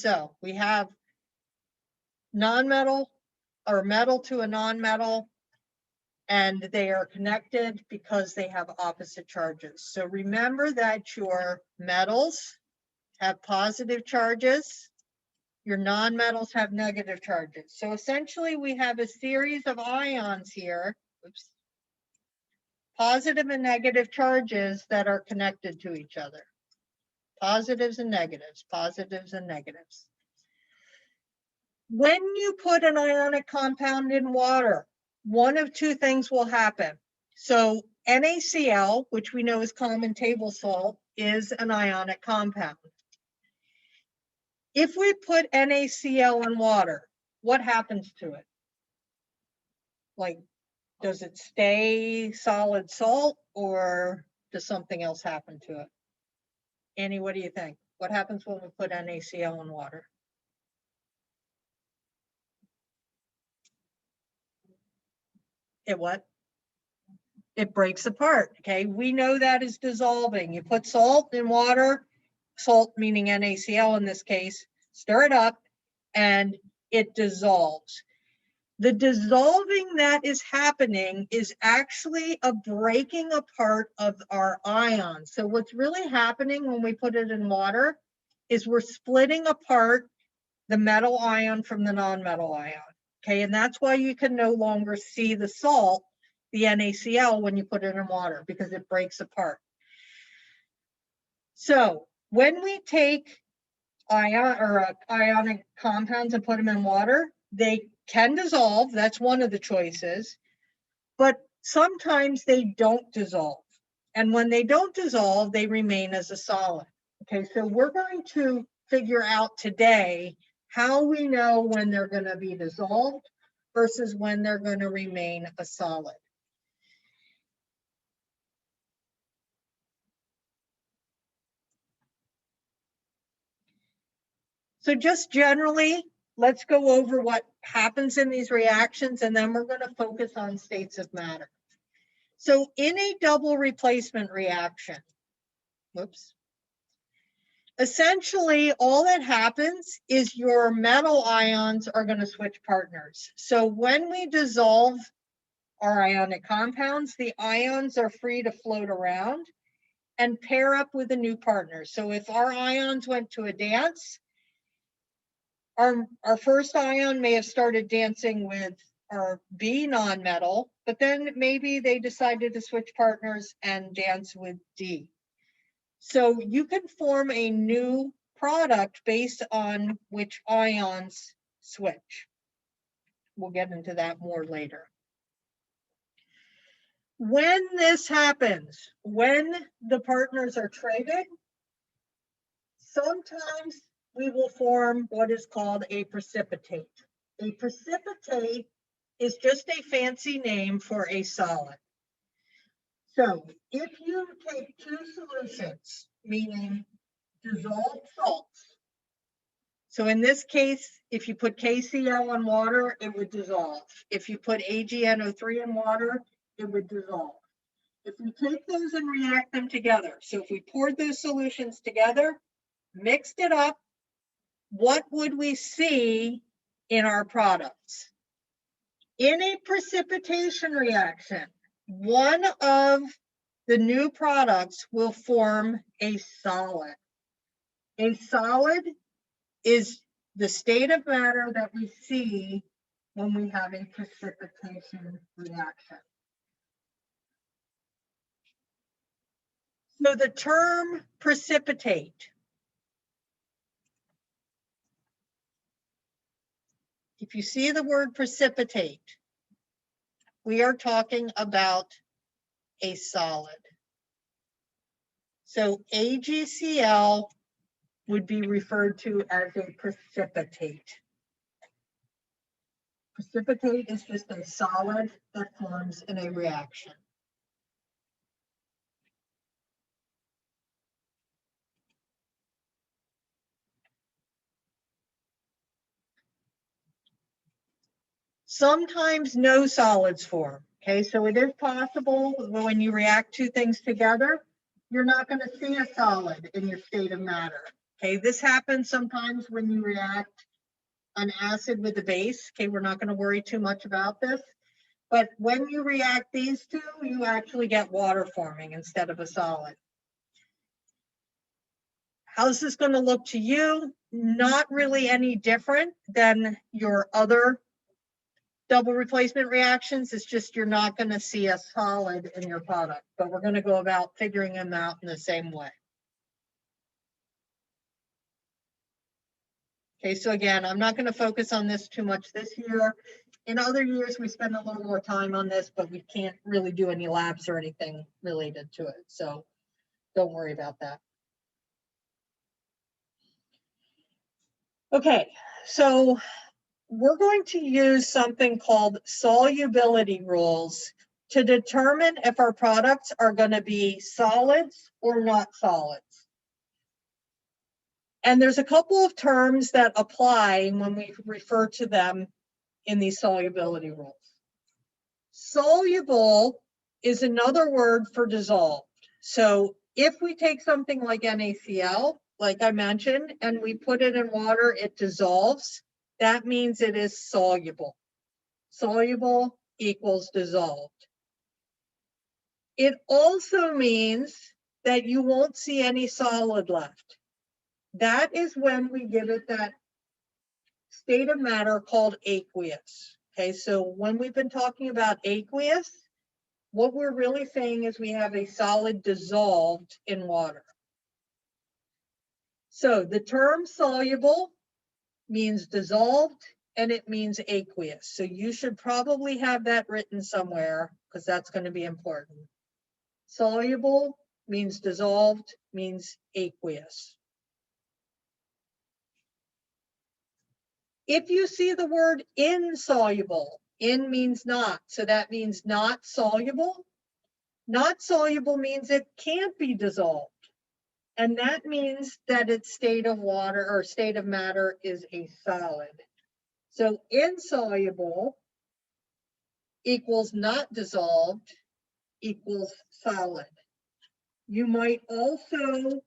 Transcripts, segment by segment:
So we have nonmetal or metal to a nonmetal, and they are connected because they have opposite charges. So remember that your metals have positive charges, your nonmetals have negative charges. So essentially we have a series of ions here, oops, positive and negative charges that are connected to each other. Positives and negatives, positives and negatives. When you put an ionic compound in water, one of two things will happen. So NaCl, which we know is common table salt, is an ionic compound. If we put NaCl in water, what happens to it? Like, does it stay solid salt or does something else happen to it? Annie, what do you think? What happens when we put NaCl in water? It what? It breaks apart, okay? We know that is dissolving. You put salt in water, salt meaning NaCl in this case, stir it up and it dissolves. The dissolving that is happening is actually a breaking apart of our ions. So what's really happening when we put it in water is we're splitting apart the metal ion from the nonmetal ion, okay? And that's why you can no longer see the salt, the NaCl, when you put it in water, because it breaks apart. So when we take ionic compounds and put them in water, they can dissolve. That's one of the choices, but sometimes they don't dissolve. And when they don't dissolve, they remain as a solid. Okay, so we're going to figure out today how we know when they're going to be dissolved versus when they're going to remain a solid. So just generally, let's go over what happens in these reactions, and then we're going to focus on states of matter. So in a double replacement reaction, whoops, essentially all that happens is your metal ions are going to switch partners. So when we dissolve our ionic compounds, the ions are free to float around and pair up with a new partner. So if our ions went to a dance, our first ion may have started dancing with our B nonmetal, but then maybe they decided to switch partners and dance with D. So you can form a new product based on which ions switch. We'll get into that more later. When this happens, when the partners are traded, sometimes we will form what is called a precipitate. A precipitate is just a fancy name for a solid. So if you take two solutions, meaning dissolved salts, so in this case, if you put KCl in water, it would dissolve. If you put AgNO3 in water, it would dissolve. If we take those and react them together, so if we poured those solutions together, mixed it up, what would we see in our products? In a precipitation reaction, one of the new products will form a solid. A solid is the state of matter that we see when we have a precipitation reaction. So the term precipitate, if you see the word precipitate, we are talking about a solid. So AgCl would be referred to as a precipitate. Precipitate is just a solid that forms in a reaction. Sometimes no solids form. Okay, so it is possible when you react two things together, you're not going to see a solid in your state of matter. Okay, this happens sometimes when you react an acid with a base. Okay, we're not going to worry too much about this. But when you react these two, you actually get water forming instead of a solid. How's this going to look to you? Not really any different than your other double replacement reactions. It's just you're not going to see a solid in your product, but we're going to go about figuring them out in the same way. Okay, so again, I'm not going to focus on this too much this year. In other years, we spend a little more time on this, but we can't really do any labs or anything related to it. So don't worry about that. Okay, so we're going to use something called solubility rules to determine if our products are going to be solids or not solids. And there's a couple of terms that apply when we refer to them in these solubility rules. Soluble is another word for dissolved. So if we take something like NaCl, like I mentioned, and we put it in water, it dissolves. That means it is soluble. Soluble equals dissolved. It also means that you won't see any solid left. That is when we give it that state of matter called aqueous. Okay, so when we've been talking about aqueous, what we're really saying is we have a solid dissolved in water. So the term soluble means dissolved and it means aqueous. So you should probably have that written somewhere because that's going to be important. Soluble means dissolved, means aqueous. If you see the word insoluble, in means not, so that means not soluble. Not soluble means it can't be dissolved. And that means that its state of water or state of matter is a solid. So insoluble equals not dissolved equals solid. You might also,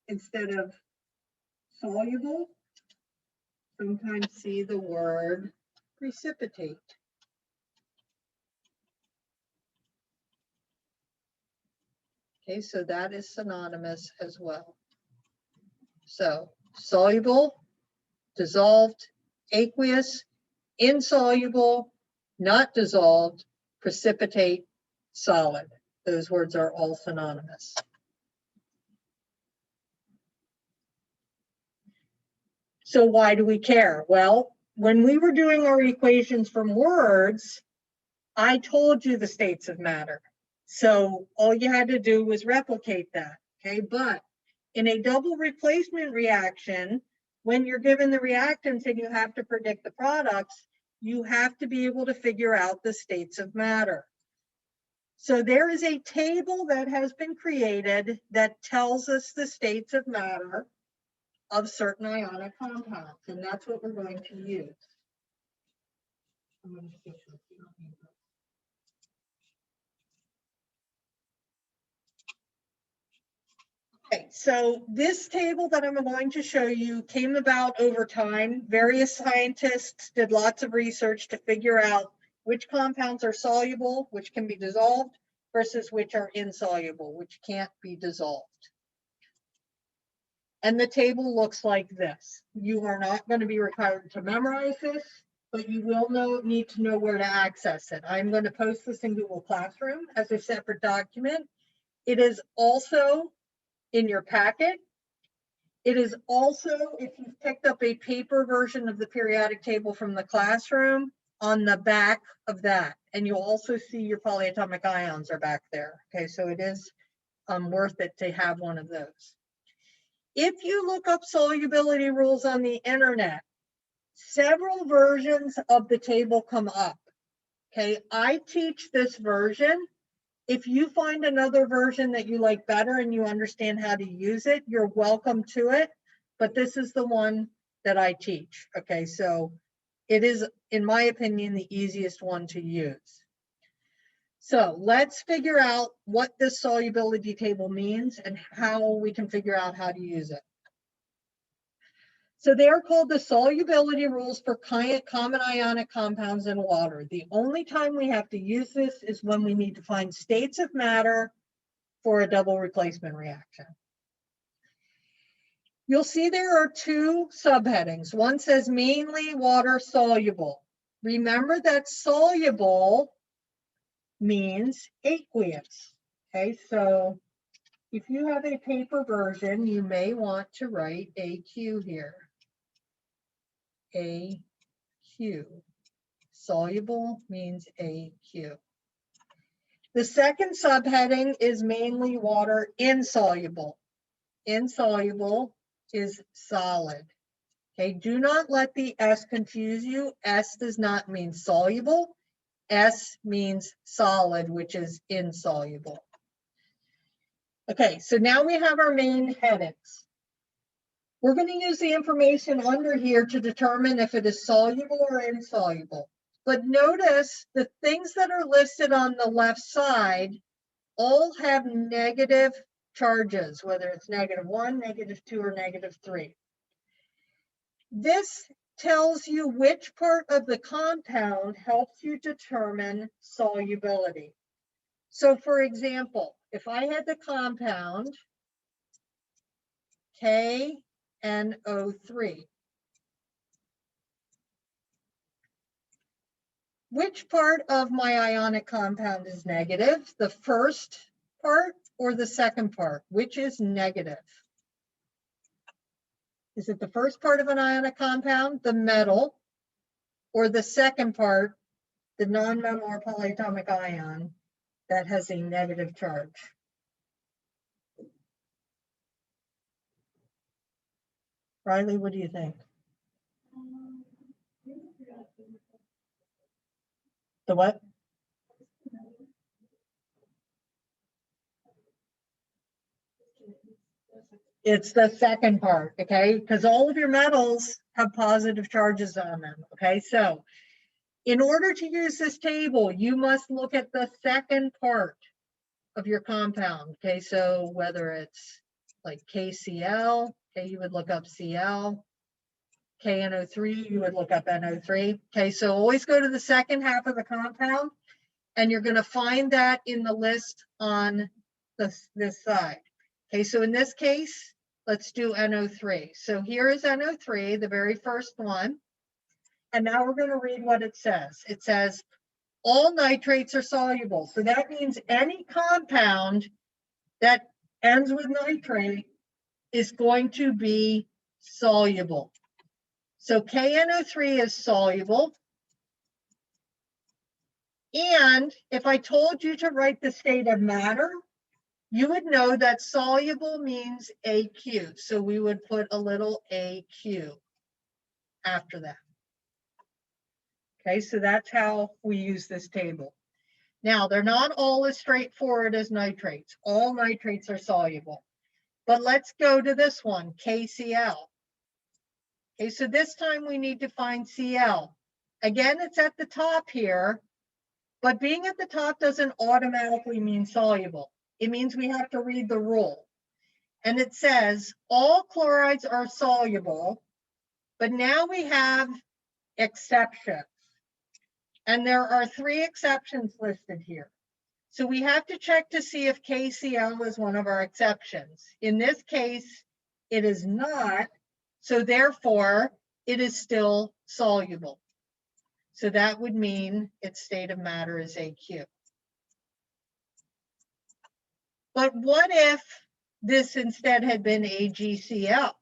instead of soluble, sometimes see the word precipitate. Okay, so that is synonymous as well. So soluble, dissolved, aqueous, insoluble, not dissolved, precipitate, solid. Those words are all synonymous. So why do we care? Well, when we were doing our equations from words, I told you the states of matter. So all you had to do was replicate that, okay? But in a double replacement reaction, when you're given the reactants and you have to predict the products, you have to be able to figure out the states of matter. So there is a table that has been created that tells us the states of matter of certain ionic compounds, and that's what we're going to use. Okay, so this table that I'm going to show you came about over time. Various scientists did lots of research to figure out which compounds are soluble, which can be dissolved, versus which are insoluble, which can't be dissolved. And the table looks like this. You are not going to be required to memorize this, but you will need to know where to access it. I'm going to post this in Google Classroom as a separate document. It is also in your packet. It is also, if you've picked up a paper version of the periodic table from the classroom, on the back of that. And you'll also see your polyatomic ions are back there. Okay, so it is worth it to have one of those. If you look up solubility rules on the internet, several versions of the table come up. Okay, I teach this version. If you find another version that you like better and you understand how to use it, you're welcome to it. But this is the one that I teach. Okay, so it is, in my opinion, the easiest one to use. So let's figure out what this solubility table means and how we can figure out how to use it. So they are called the solubility rules for common ionic compounds in water. The only time we have to use this is when we need to find states of matter for a double replacement reaction. You'll see there are two subheadings. One says mainly water soluble. Remember that soluble means aqueous. Okay, so if you have a paper version, you may want to write AQ here. AQ. Soluble means AQ. The second subheading is mainly water insoluble. Insoluble is solid. Okay, do not let the S confuse you. S does not mean soluble. S means solid, which is insoluble. Okay, so now we have our main headings. We're going to use the information under here to determine if it is soluble or insoluble. But notice the things that are listed on the left side all have negative charges, whether it's -1, -2, or -3. This tells you which part of the compound helps you determine solubility. So for example, if I had the compound KNO3, which part of my ionic compound is negative? The first part or the second part? Which is negative? Is it the first part of an ionic compound, the metal, or the second part, the non-metal or polyatomic ion that has a negative charge? Riley, what do you think? The what? It's the second part, okay? Because all of your metals have positive charges on them, okay? So in order to use this table, you must look at the second part of your compound, okay? So whether it's like KCl, okay, you would look up Cl. KNO3, you would look up NO3. Okay, so always go to the second half of the compound, and you're going to find that in the list on this side. Okay, so in this case, let's do NO3. So here is NO3, the very first one. And now we're going to read what it says. It says, all nitrates are soluble. So that means any compound that ends with nitrate is going to be soluble. So KNO3 is soluble. And if I told you to write the state of matter, you would know that soluble means AQ. So we would put a little AQ after that. Okay, so that's how we use this table. Now, they're not all as straightforward as nitrates. All nitrates are soluble. But let's go to this one, KCl. Okay, so this time we need to find Cl. Again, it's at the top here, but being at the top doesn't automatically mean soluble. It means we have to read the rule. And it says all chlorides are soluble, but now we have exceptions. And there are 3 exceptions listed here. So we have to check to see if KCl is one of our exceptions. In this case, it is not. So therefore, it is still soluble. So that would mean its state of matter is AQ. But what if this instead had been AgCl?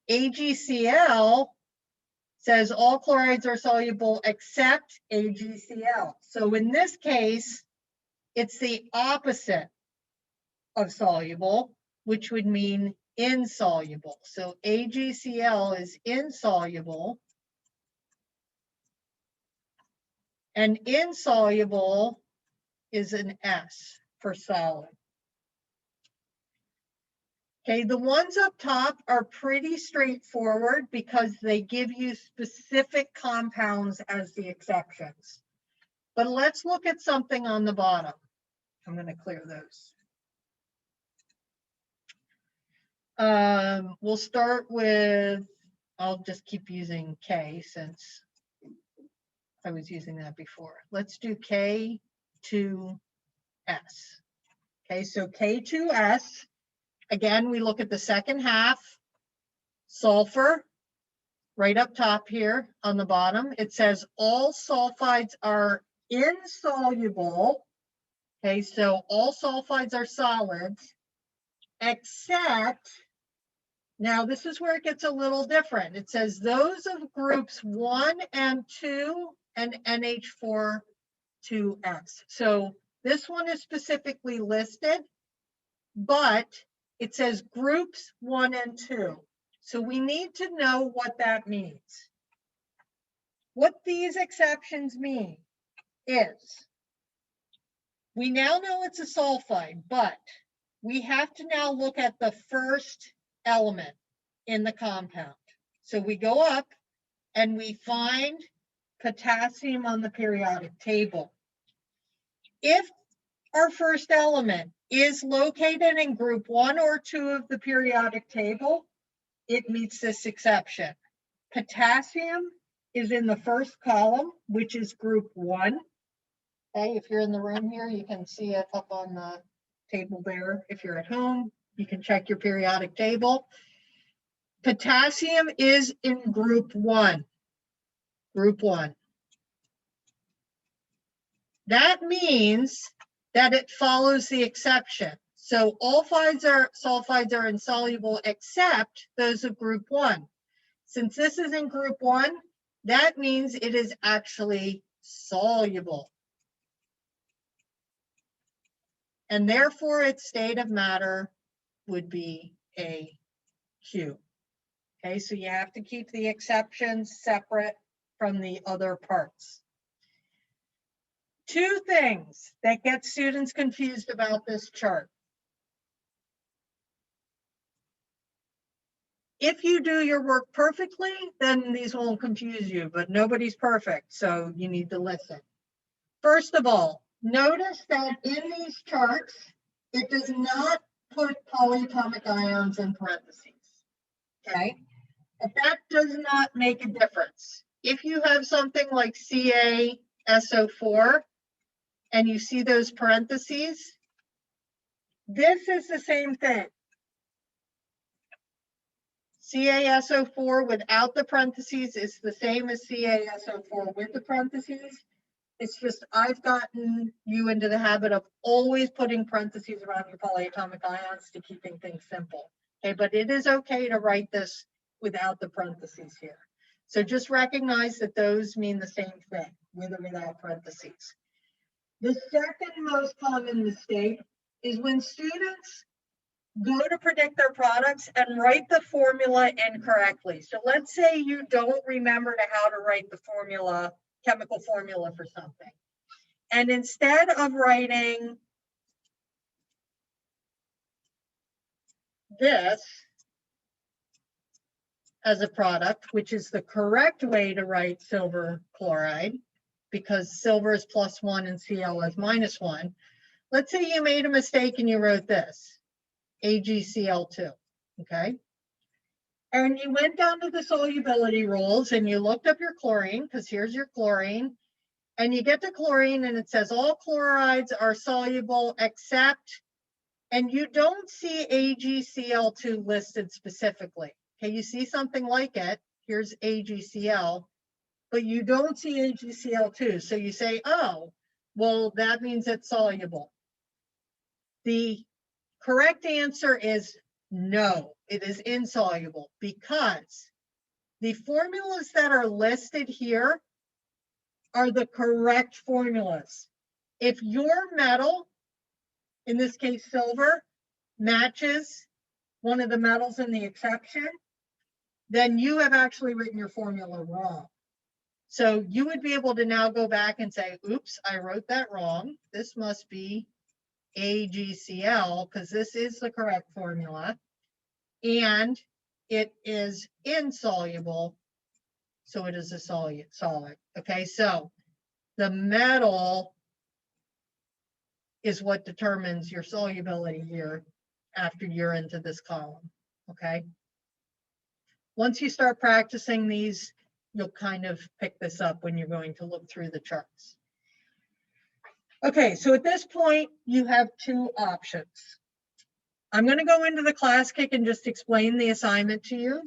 AgCl says all chlorides are soluble except AgCl. So in this case, it's the opposite of soluble, which would mean insoluble. So AgCl is insoluble. And insoluble is an S for solid. Okay, the ones up top are pretty straightforward because they give you specific compounds as the exceptions. But let's look at something on the bottom. I'm going to clear those. We'll start with, I'll just keep using K since I was using that before. Let's do K2S. Okay, so K2S, again, we look at the second half, sulfur, right up top here on the bottom. It says all sulfides are insoluble. Okay, so all sulfides are solids, except, now this is where it gets a little different. It says those of groups 1 and 2 and NH4 2S. So this one is specifically listed, but it says groups 1 and 2. So we need to know what that means. What these exceptions mean is we now know it's a sulfide, but we have to now look at the first element in the compound. So we go up and we find potassium on the periodic table. If our first element is located in group 1 or 2 of the periodic table, it meets this exception. Potassium is in the first column, which is group 1. Okay, if you're in the room here, you can see it up on the table there. If you're at home, you can check your periodic table. Potassium is in group 1. Group 1. That means that it follows the exception. So all sulfides are insoluble except those of group 1. Since this is in group 1, that means it is actually soluble. And therefore its state of matter would be AQ. Okay, so you have to keep the exceptions separate from the other parts. Two things that get students confused about this chart. If you do your work perfectly, then these won't confuse you, but nobody's perfect, so you need to listen. First of all, notice that in these charts, it does not put polyatomic ions in parentheses, okay? But that does not make a difference. If you have something like CaSO4 and you see those parentheses, this is the same thing. CaSO4 without the parentheses is the same as CaSO4 with the parentheses. It's just I've gotten you into the habit of always putting parentheses around your polyatomic ions to keeping things simple. Okay, but it is okay to write this without the parentheses here. So just recognize that those mean the same thing, with or without parentheses. The second most common mistake is when students go to predict their products and write the formula incorrectly. So let's say you don't remember how to write the formula, chemical formula for something. And instead of writing this as a product, which is the correct way to write silver chloride, because silver is +1 and Cl is -1. Let's say you made a mistake and you wrote this. AgCl2, okay? And you went down to the solubility rules and you looked up your chlorine, because here's your chlorine, and you get to chlorine and it says all chlorides are soluble except, and you don't see AgCl2 listed specifically. Okay, you see something like it, here's AgCl, but you don't see AgCl2. So you say, oh, well, that means it's soluble. The correct answer is no, it is insoluble, because the formulas that are listed here are the correct formulas. If your metal, in this case silver, matches one of the metals in the exception, then you have actually written your formula wrong. So you would be able to now go back and say, oops, I wrote that wrong. This must be AgCl, because this is the correct formula, and it is insoluble, so it is a solid. Okay, so the metal is what determines your solubility here after you're into this column. okay? Once you start practicing these, you'll kind of pick this up when you're going to look through the charts. Okay, so at this point, you have two options. I'm going to go into the Classic and just explain the assignment to you.